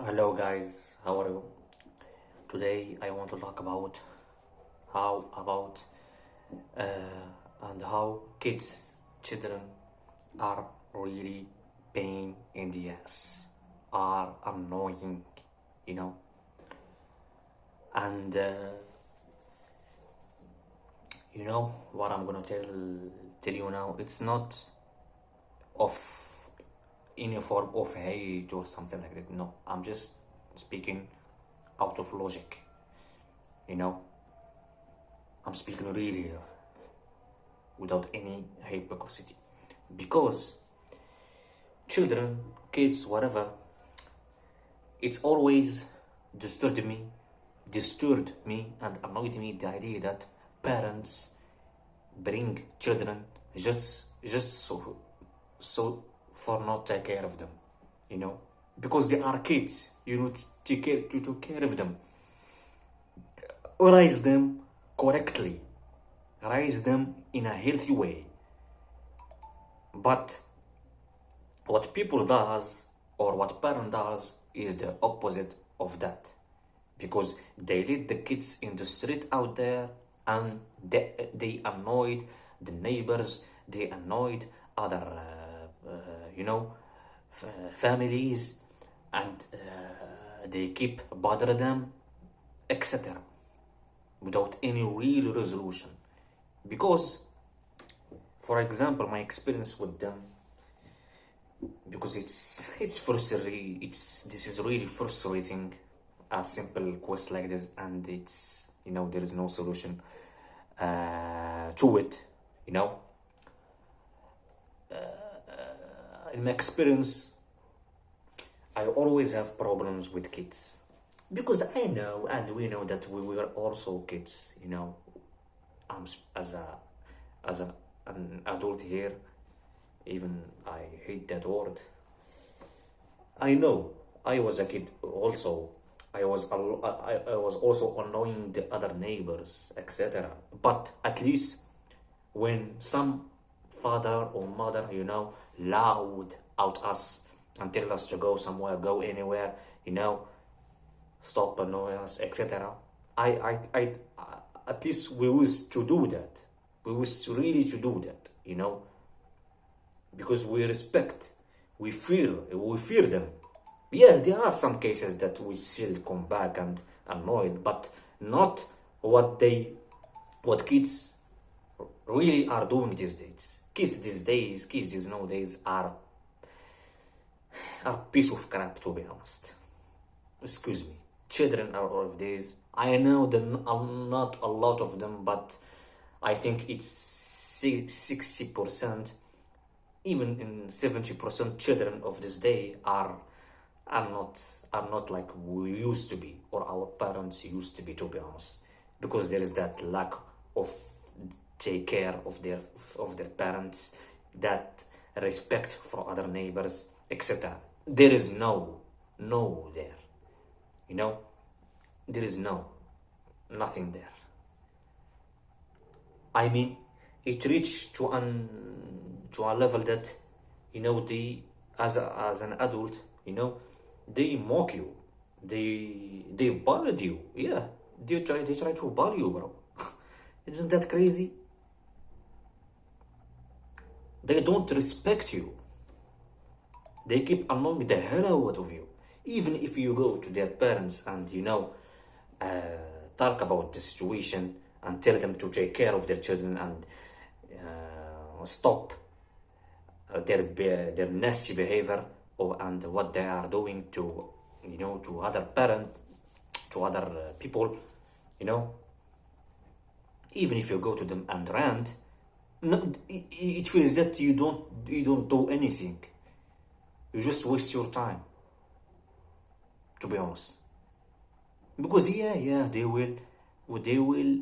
Hello guys, how are you? Today I want to talk about how about and how children are really pain in the ass, are annoying, you know. And you know what I'm gonna tell you now. It's not of any form of hate or something like that. No, I'm just speaking out of logic, you know. I'm speaking really here without any hypocrisy because children, kids, whatever, it's always disturbed me, and annoyed me the idea that parents bring children just so for not take care of them, you know, because they are kids. You need to take care of them, raise them correctly, raise them in a healthy way. But what people does or what parent does is the opposite of that, because they let the kids in the street out there, and they annoyed the neighbors, they annoyed other you know, families, and they keep bother them, etc., without any real resolution. Because, for example, my experience with them, because it's frustrating, this is really frustrating, a simple quest like this, and it's, you know, there is no solution to it, you know. In my experience, I always have problems with kids, because I know and we know that we were also kids, you know. As an adult here, even I hate that word. I know I was a kid also. I was also annoying the other neighbors, etc. But at least when some father or mother, you know, loud out us and tell us to go somewhere, go anywhere, you know, stop annoyance, etc. I at least we wish to do that. We wish really to do that, you know, because we respect, we fear them. Yeah, there are some cases that we still come back and annoyed, but not what kids really are doing these days. Kids these nowadays are piece of crap, to be honest. Excuse me. Children are all of these. I know them are not a lot of them, but I think it's 60%, even in 70% children of this day are not are not like we used to be, or our parents used to be, to be honest, because there is that lack of take care of their parents, that respect for other neighbors, etc. There is no there, you know. There is nothing there. I mean, it reached to a level that, you know, they, as an adult, you know, they mock you, they bullied you. Yeah, they try to bully you, bro. Isn't that crazy? They don't respect you. They keep annoying the hell out of you. Even if you go to their parents and, you know, talk about the situation and tell them to take care of their children and stop their nasty behavior, and what they are doing to, you know, to other to other people, you know. Even if you go to them and rant, no, it feels that you don't do anything. You just waste your time, to be honest. Because yeah, they will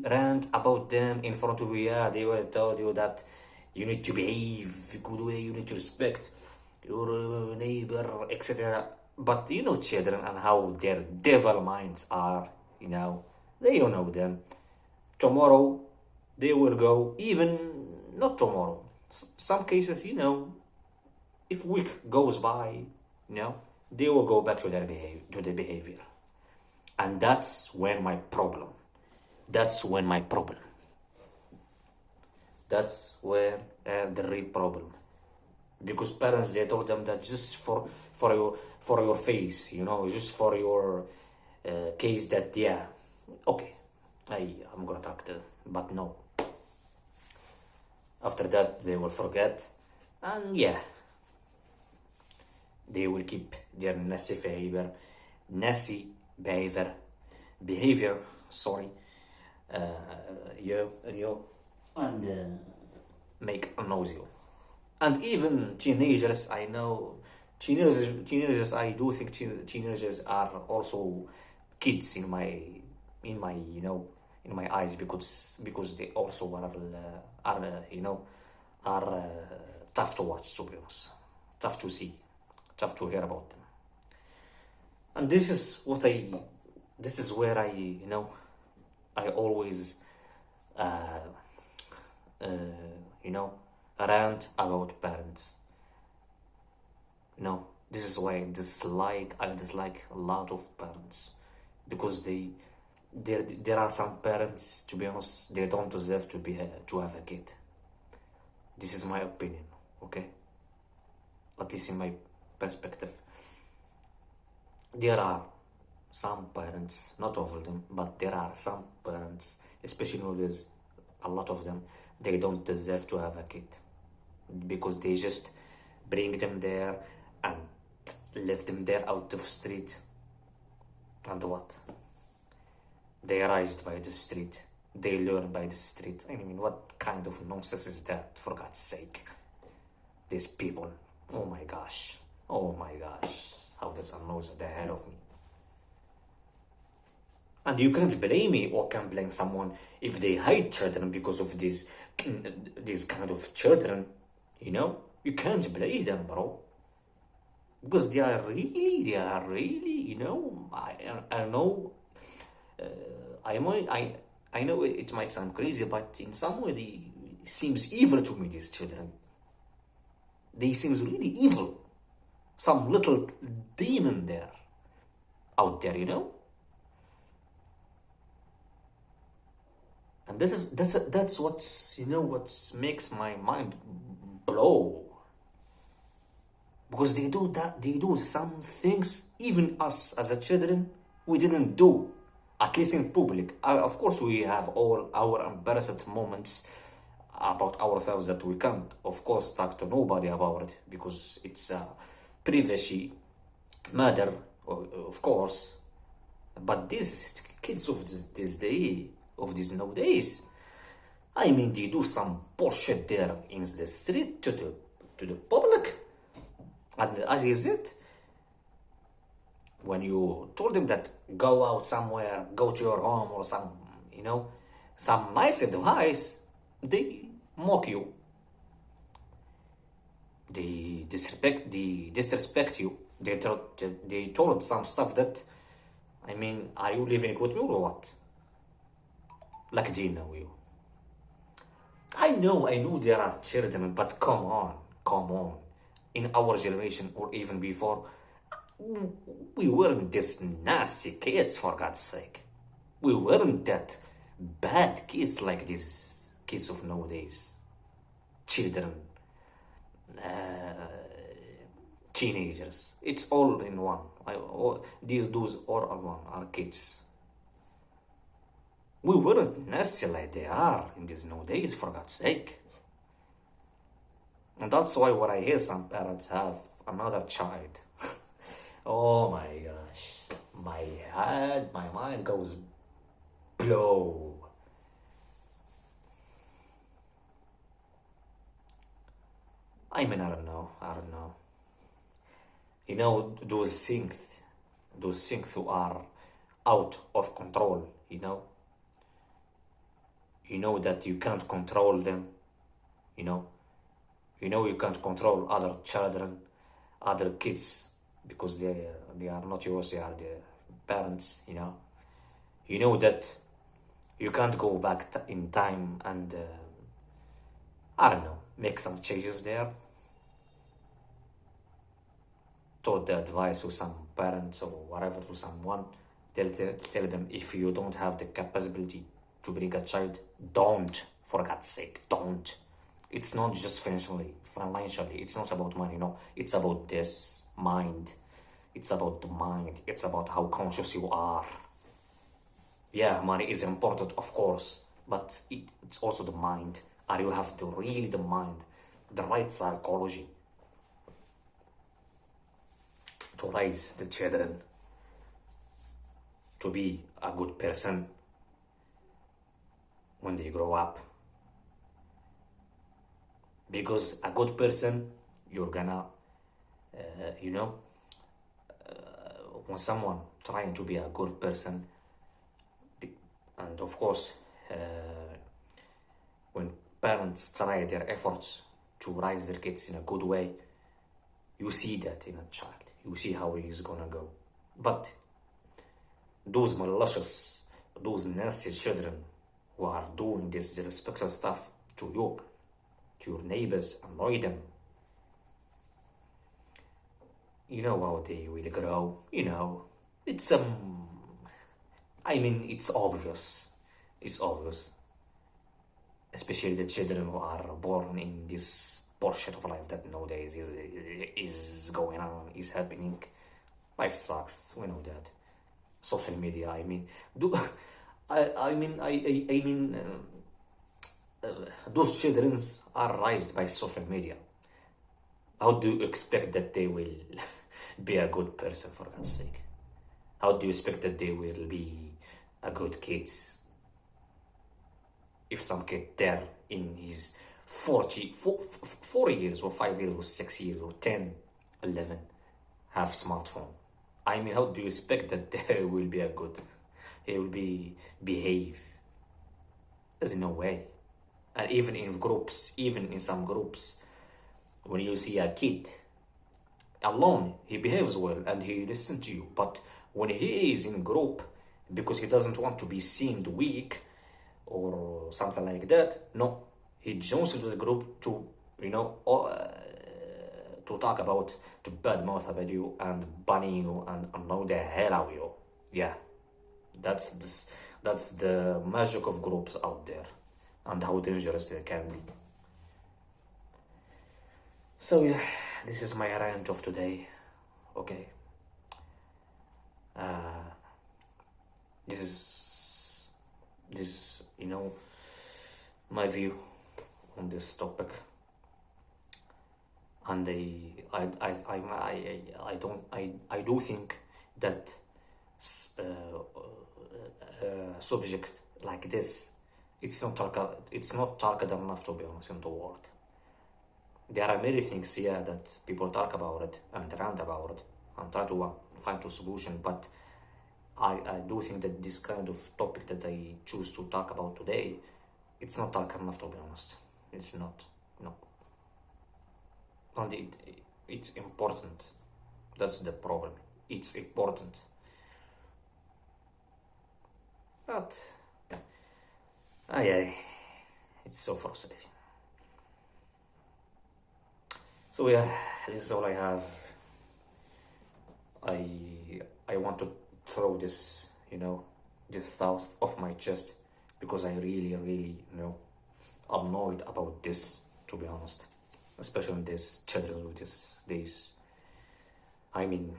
rant about them in front of you. Yeah, they will tell you that you need to behave a good way, you need to respect your neighbor, etc. But you know children and how their devil minds are, you know. They don't know them. Tomorrow they will go, even not tomorrow. Some cases, you know, if week goes by, you know, they will go back to their behavior. And that's when my problem. That's when my problem. That's where the real problem. Because parents, they told them that just for your face, just for your case, that yeah, okay, I'm gonna talk to, but no. After that, they will forget, and yeah, they will keep their nasty behavior. Sorry, and make a nausea. And even teenagers, I know, teenagers. I do think teenagers are also kids in my in my eyes, because they also are tough to watch, to be honest, tough to see, tough to hear about them. And this is where I always uh, uh, you know rant about parents. This is why I dislike a lot of parents, because there are some parents, to be honest, they don't deserve to have a kid. This is my opinion, okay? At least in my perspective. There are some parents, not all of them, but there are some parents, especially nowadays, a lot of them, they don't deserve to have a kid, because they just bring them there and leave them there out of street. And what? They are raised by the street. They learn by the street. I mean, what kind of nonsense is that, for God's sake? These people. Oh my gosh. Oh my gosh. How does annoys the hell of me? And you can't blame me or can blame someone if they hate children because of these kind of children. You can't blame them, bro. Because they are really, I know, I know it might sound crazy, but in some way it seems evil to me, these children. They seems really evil. Some little demon there, out there, And that's what makes my mind blow. Because they do some things even us as a children we didn't do, at least in public. Of course, we have all our embarrassed moments about ourselves that we can't, of course, talk to nobody about it, because it's a privacy matter, of course. But these kids of this nowadays, I mean, they do some bullshit there in the street to the public. And as is it, when you told them that go out somewhere, go to your home, or some nice advice, they mock you. They disrespect you. They told some stuff that, I mean, are you living with me or what? Like they know you. I know there are children, but come on. In our generation, or even before, we weren't this nasty kids, for God's sake. We weren't that bad kids like these kids of nowadays. Children, teenagers. It's all in one. Those all are one, are kids. We weren't nasty like they are in these nowadays, for God's sake. And that's why when I hear some parents have another child, oh my gosh, my mind goes blow. I mean, I don't know. Those things who are out of control, that you can't control them, you can't control other children, other kids, because they are not yours, they are the parents, that you can't go back in time and, I don't know, make some changes there. told the advice to some parents or whatever, to someone, tell them, if you don't have the capability to bring a child, don't, for God's sake, don't. It's not just financially, it's not about money, no, it's about this mind. It's about the mind, it's about how conscious you are. Yeah, money is important, of course, but it's also the mind. Are you have the mind, the right psychology to raise the children to be a good person when they grow up? Because a good person, you're gonna, you know, when someone trying to be a good person, and of course, when parents try their efforts to raise their kids in a good way, you see that in a child. You see how he is gonna go. But those malicious, those nasty children who are doing this disrespectful stuff to you, to your neighbors, annoy them, you know how they will grow. You know, it's I mean, it's obvious. It's obvious. Especially the children who are born in this bullshit of life that nowadays is going on, is happening. Life sucks. We know that. Social media. I mean, those children are raised by social media. How do you expect that they will be a good person, for God's sake? How do you expect that they will be a good kids? If some kid there in his 4 years or 5 years or 6 years or 10, 11 have smartphone, I mean, how do you expect that they will be a good, he will be behave? There's no way. And even in groups, even in some groups, when you see a kid alone, he behaves well and he listens to you. But when he is in a group, because he doesn't want to be seen weak or something like that, no, he joins into the group to, you know, to talk about, to badmouth about you and bunny you and annoy the hell out of you. Yeah, that's the magic of groups out there and how dangerous they can be. So yeah, this is my rant of today. Okay. This is you know, my view on this topic, and I do think that subject like this, it's not talked enough, to be honest, in the world. There are many things, yeah, that people talk about it and rant about it and try to find a solution, but I do think that this kind of topic that I choose to talk about today, it's not talked enough, to be honest. It's not, no. And it's important. That's the problem. It's important. But, it's so frustrating. So yeah, this is all I have. I want to throw this, you know, this thought off my chest, because I really, you know, annoyed about this, to be honest. Especially these children with these, I mean,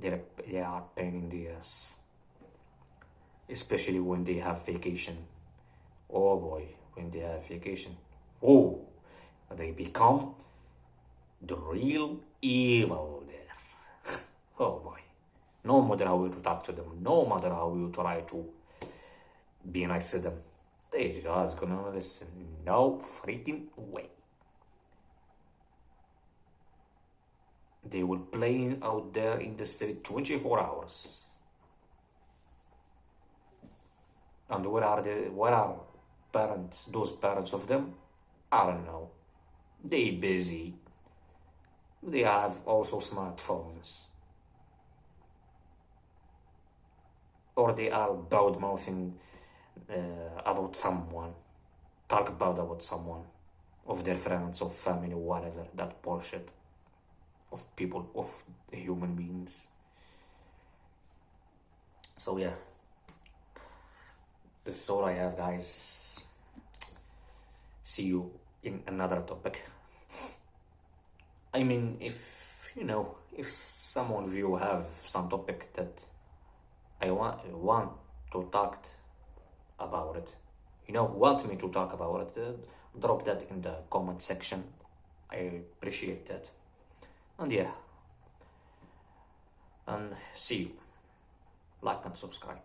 they are pain in the ass. Especially when they have vacation. Oh boy, when they have vacation. Oh, they become the real evil there. Oh boy. No matter how you talk to them, no matter how you try to be nice to them, they just gonna listen. No freaking way. They will play out there in the street 24 hours. And where are parents, those parents of them? I don't know. They busy. They have also smartphones. Or they are bad-mouthing about someone. Talk bad about someone. Of their friends, of family, whatever. That bullshit. of people, of human beings. So yeah, this is all I have, guys. See you in another topic. I mean, if some of you have some topic that I want to talk about it, want me to talk about it, drop that in the comment section. I appreciate that. And yeah, and see you. Like and subscribe.